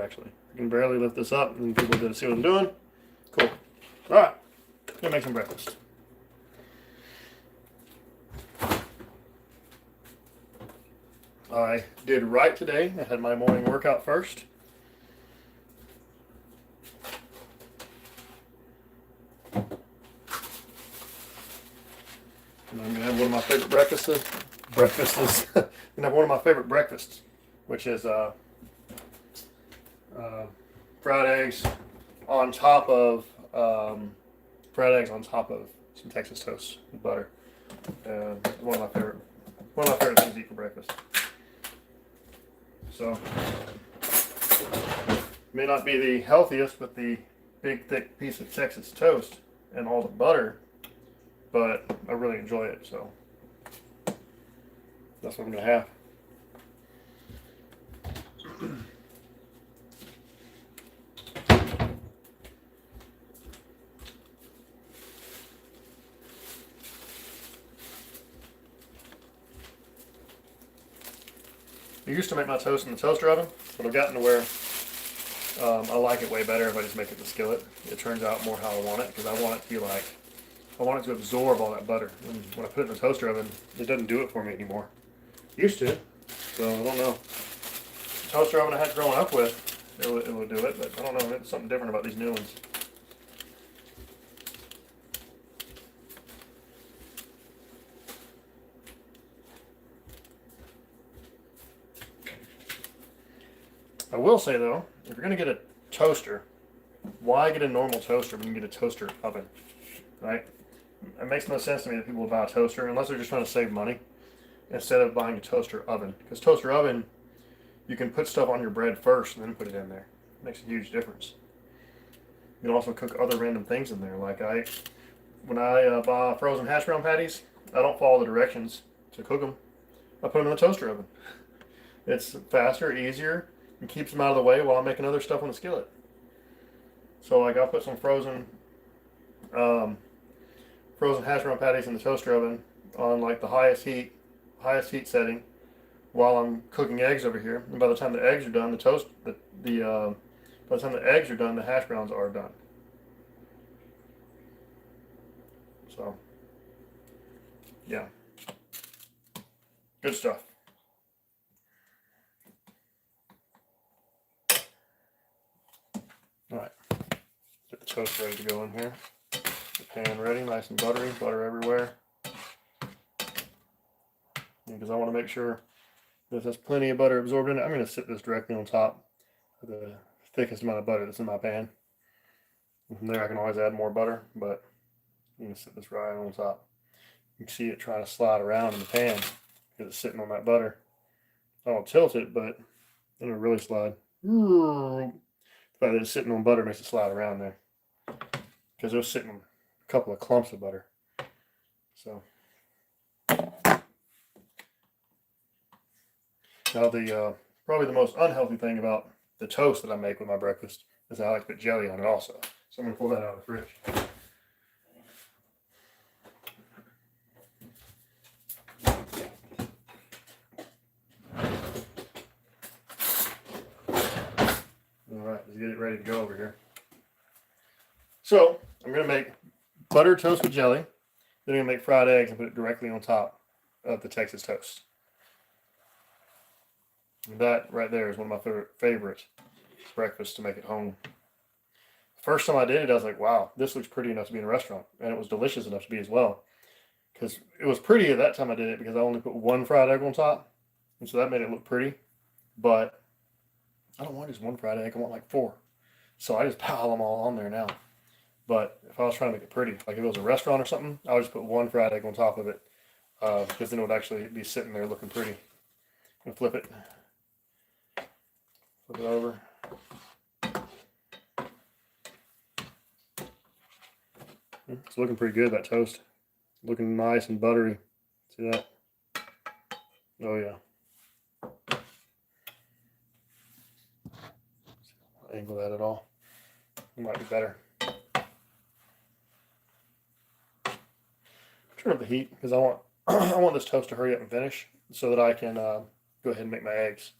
actually. I can barely lift this up, and people get to see what I'm doing. Cool. All right, gonna make some breakfast. I did right today. I had my morning workout first. And I'm gonna have one of my favorite breakfasts. I'm gonna have one of my favorite breakfasts, which is fried eggs on top of some Texas toast with butter. One of my favorite things to eat for breakfast. So, may not be the healthiest with the big thick piece of Texas toast and all the butter, but I really enjoy it, so that's what I'm gonna have. I used to make my toast in the toaster oven, but I've gotten to where I like it way better if I just make it in the skillet. It turns out more how I want it, because I want it to be like, I want it to absorb all that butter. And when I put it in the toaster oven, it doesn't do it for me anymore. It used to, so I don't know. The toaster oven I had growing up with, it would do it, but I don't know, it's something different about these new ones. I will say though, if you're gonna get a toaster, why get a normal toaster when you can get a toaster oven, right? It makes no sense to me that people would buy a toaster unless they're just trying to save money instead of buying a toaster oven. Because toaster oven, you can put stuff on your bread first and then put it in there. It makes a huge difference. You can also cook other random things in there. Like when I buy frozen hash brown patties, I don't follow the directions to cook them. I put them in the toaster oven. It's faster, easier, and keeps them out of the way while I'm making other stuff on the skillet. So like I'll put some frozen hash brown patties in the toaster oven on like the highest heat setting while I'm cooking eggs over here. And by the time the eggs are done, by the time the eggs are done, the hash browns are done. So yeah, good stuff. All right, get the toast ready to go in here. The pan ready, nice and buttery, butter everywhere. Because I want to make sure that there's plenty of butter absorbed in it. I'm going to sit this directly on top of the thickest amount of butter that's in my pan. And from there I can always add more butter, but I'm going to sit this right on top. You can see it trying to slide around in the pan because it's sitting on that butter. I don't tilt it, but it'll really slide. The fact that it's sitting on butter makes it slide around there. Because it was sitting on a couple of clumps of butter. So now probably the most unhealthy thing about the toast that I make with my breakfast is I like to put jelly on it also. So I'm going to pull that out of the fridge. Alright, let's get it ready to go over here. So I'm going to make buttered toast with jelly. Then I'm going to make fried eggs and put it directly on top of the Texas toast. And that right there is one of my favorite breakfasts to make at home. First time I did it, I was like, wow, this looks pretty enough to be in a restaurant. And it was delicious enough to be as well. Because it was pretty at that time I did it because I only put one fried egg on top. And so that made it look pretty. But I don't want just one fried egg, I want like 4. So I just pile them all on there now. But if I was trying to make it pretty, like if it was a restaurant or something, I would just put one fried egg on top of it. Because then it would actually be sitting there looking pretty. And flip it. Flip it over. It's looking pretty good, that toast. Looking nice and buttery. See that? Oh yeah. Angle that at all. It might be better. Turn up the heat because I want I want this toast to hurry up and finish so that I can go ahead and make my eggs.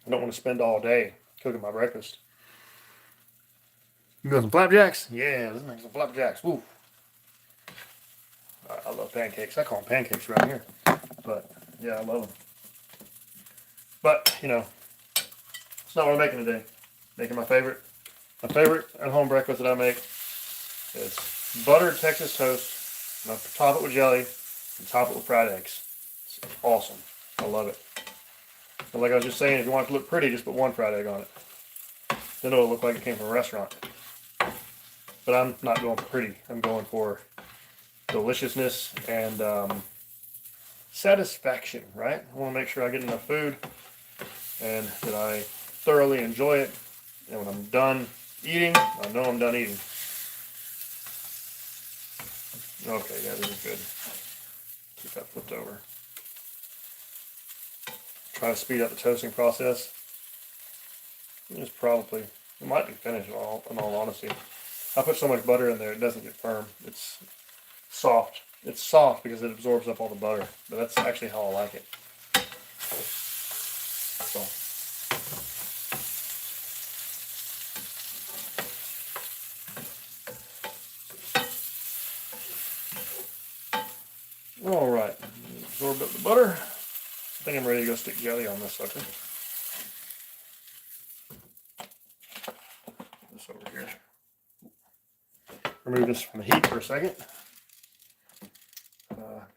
I don't want to spend all day cooking my breakfast. You got some flapjacks? Yeah, let's make some flapjacks. Woo. I love pancakes. I call them pancakes around here. But, yeah, I love them. But, you know, it's not what I'm making today. Making my favorite at-home breakfast that I make is buttered Texas toast. And I top it with jelly and top it with fried eggs. It's awesome. I love it. But like I was just saying, if you want it to look pretty, just put one fried egg on it. Then it'll look like it came from a restaurant. But I'm not going for pretty. I'm going for deliciousness and satisfaction, right? I want to make sure I get enough food and that I thoroughly enjoy it. And when I'm done eating, I know I'm done eating. Okay, yeah, this is good. Keep that flipped over. Try to speed up the toasting process. It might be finished in all honesty. I put so much butter in there, it doesn't get firm. It's soft. It's soft because it absorbs up all the butter, but that's actually how I like it. So. All right, absorbed up the butter. I think I'm ready to go stick jelly on this sucker. Put this over here. Remove this from the heat for a second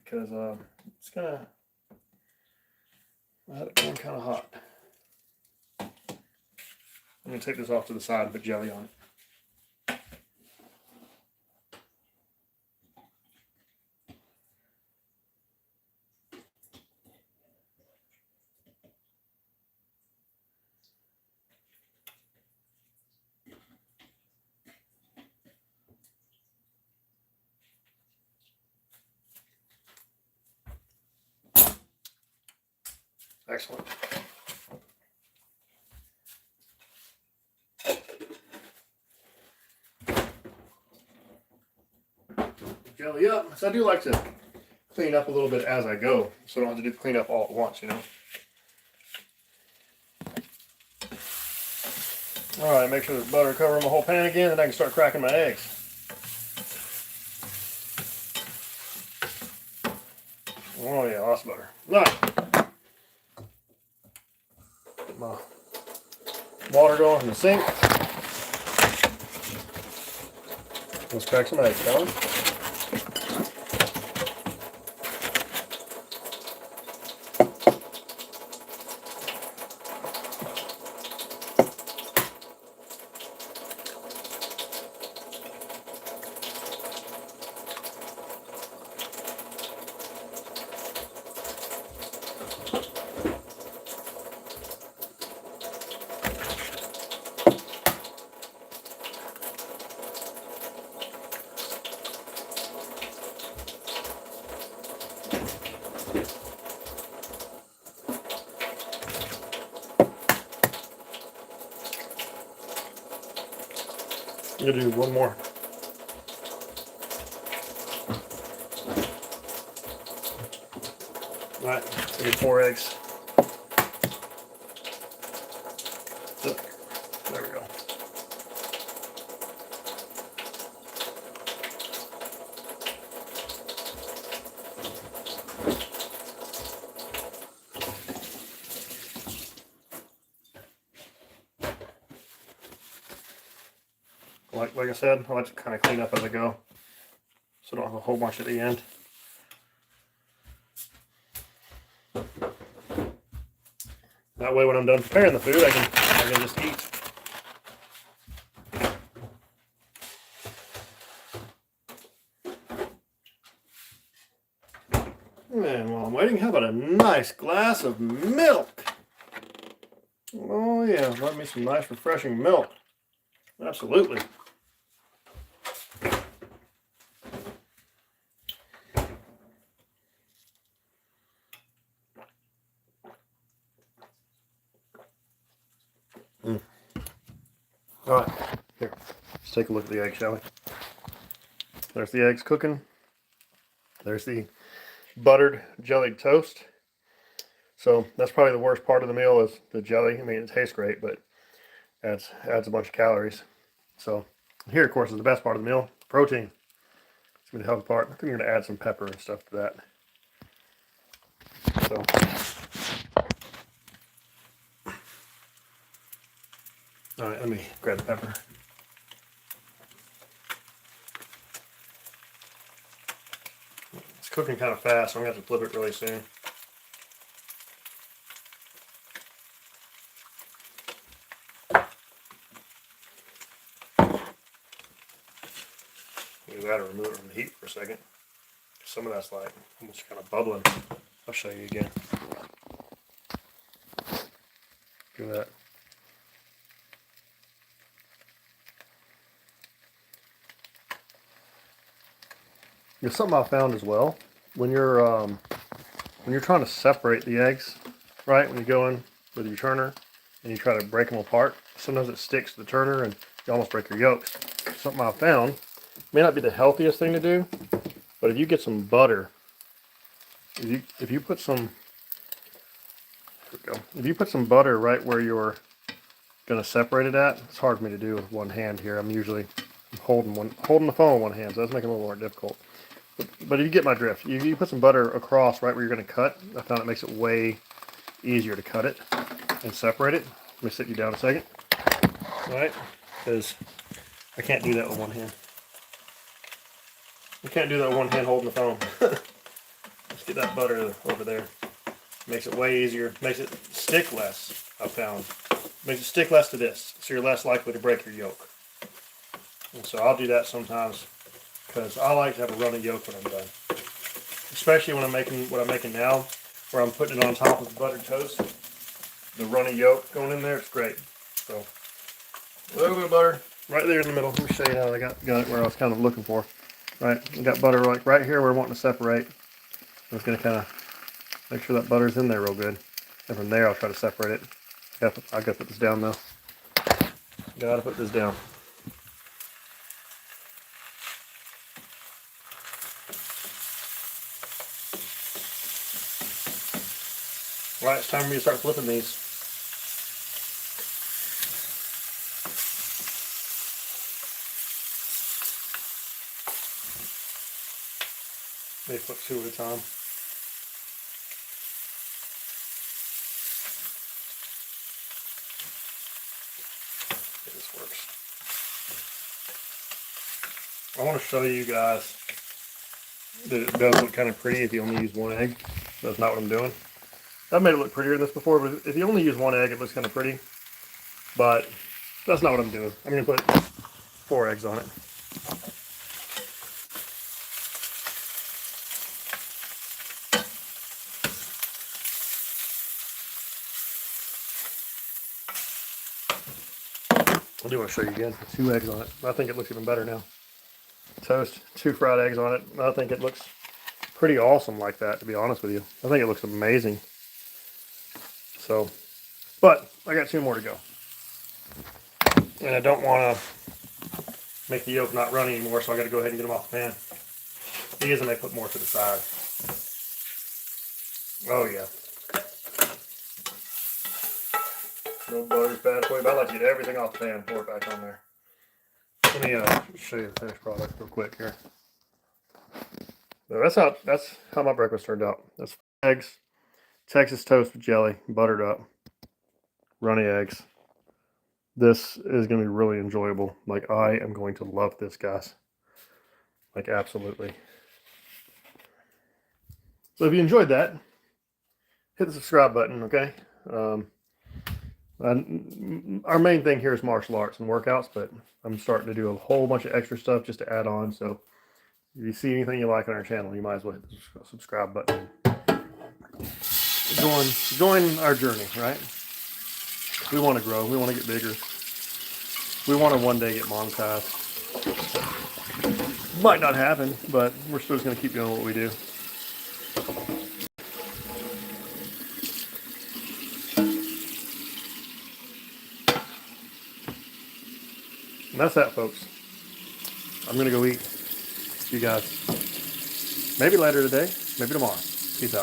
because it's gonna. I had it going kind of hot. I'm gonna take this off to the side and put jelly on it. Excellent. Jelly up. So I do like to clean up a little bit as I go, so I don't have to clean up all at once, you know. All right, make sure there's butter covering my whole pan again, and I can start cracking my eggs. Oh yeah, lots of butter. All right. Get my water going from the sink. Let's crack some eggs, shall we? I'm gonna do one more. All right, I get 4 eggs. So, there we go. Like I said, I like to kind of clean up as I go, so I don't have a whole bunch at the end. That way, when I'm done preparing the food, I can just eat. And while I'm waiting, how about a nice glass of milk? Oh yeah, love me some nice refreshing milk. Absolutely. All right, here, let's take a look at the egg, shall we? There's the eggs cooking. There's the buttered jellied toast. So that's probably the worst part of the meal is the jelly. I mean, it tastes great, but adds a bunch of calories. So here, of course, is the best part of the meal, protein. It's going to help the part. I think I'm going to add some pepper and stuff to that. So, all right, let me grab the pepper. It's cooking kind of fast, so I'm going to have to flip it really soon. We got to remove it from the heat for a second. Some of that's like almost kind of bubbling. I'll show you again. Look at that. There's something I found as well. When you're trying to separate the eggs, right? When you go in with your turner and you try to break them apart, sometimes it sticks to the turner and you almost break your yolks. Something I found, may not be the healthiest thing to do, but if you get some butter, if you put some, if you put some butter right where you're gonna separate it at, it's hard for me to do with one hand here. I'm usually holding the phone with one hand, so that's making it a little more difficult. But if you get my drift, if you put some butter across right where you're going to cut, I found it makes it way easier to cut it and separate it. Let me sit you down a second. All right, because I can't do that with one hand. You can't do that with one hand holding the phone. Let's get that butter over there. Makes it way easier. Makes it stick less, I found. Makes it stick less to this, so you're less likely to break your yolk. And so I'll do that sometimes, because I like to have a runny yolk when I'm done. Especially when I'm making what I'm making now, where I'm putting it on top of the buttered toast. The runny yolk going in there, it's great. So, a little bit of butter right there in the middle. Let me show you how I got it where I was kind of looking for. Right, I got butter like right here where we're wanting to separate. I'm just going to kind of make sure that butter's in there real good. And from there I'll try to separate it. I gotta put this down though. Gotta put this down. Alright, it's time for me to start flipping these. They flip two at a time. Okay, this works. I want to show you guys that it does look kind of pretty if you only use one egg. That's not what I'm doing. I've made it look prettier than this before, but if you only use one egg, it looks kind of pretty. But that's not what I'm doing. I'm going to put 4 eggs on it. I do want to show you again. 2 eggs on it. I think it looks even better now. Toast, 2 fried eggs on it. I think it looks pretty awesome like that, to be honest with you. I think it looks amazing. So, but I got 2 more to go. And I don't want to make the yolk not run anymore, so I got to go ahead and get them off the pan. These I may put more to the side. Oh yeah. No butter's bad for you, but I like to get everything off the pan and pour it back on there. Let me show you the finished product real quick here. So that's how my breakfast turned out. That's eggs, Texas toast with jelly, buttered up, runny eggs. This is going to be really enjoyable. Like, I am going to love this, guys. Like, absolutely. So if you enjoyed that, hit the subscribe button, okay? Our main thing here is martial arts and workouts, but I'm starting to do a whole bunch of extra stuff just to add on. So if you see anything you like on our channel, you might as well hit the subscribe button. Join our journey, right? We want to grow. We want to get bigger. We want to one day get monetized. Might not happen, but we're still just going to keep doing what we do. And that's that, folks. I'm going to go eat. See you guys maybe later today, maybe tomorrow. Peace out.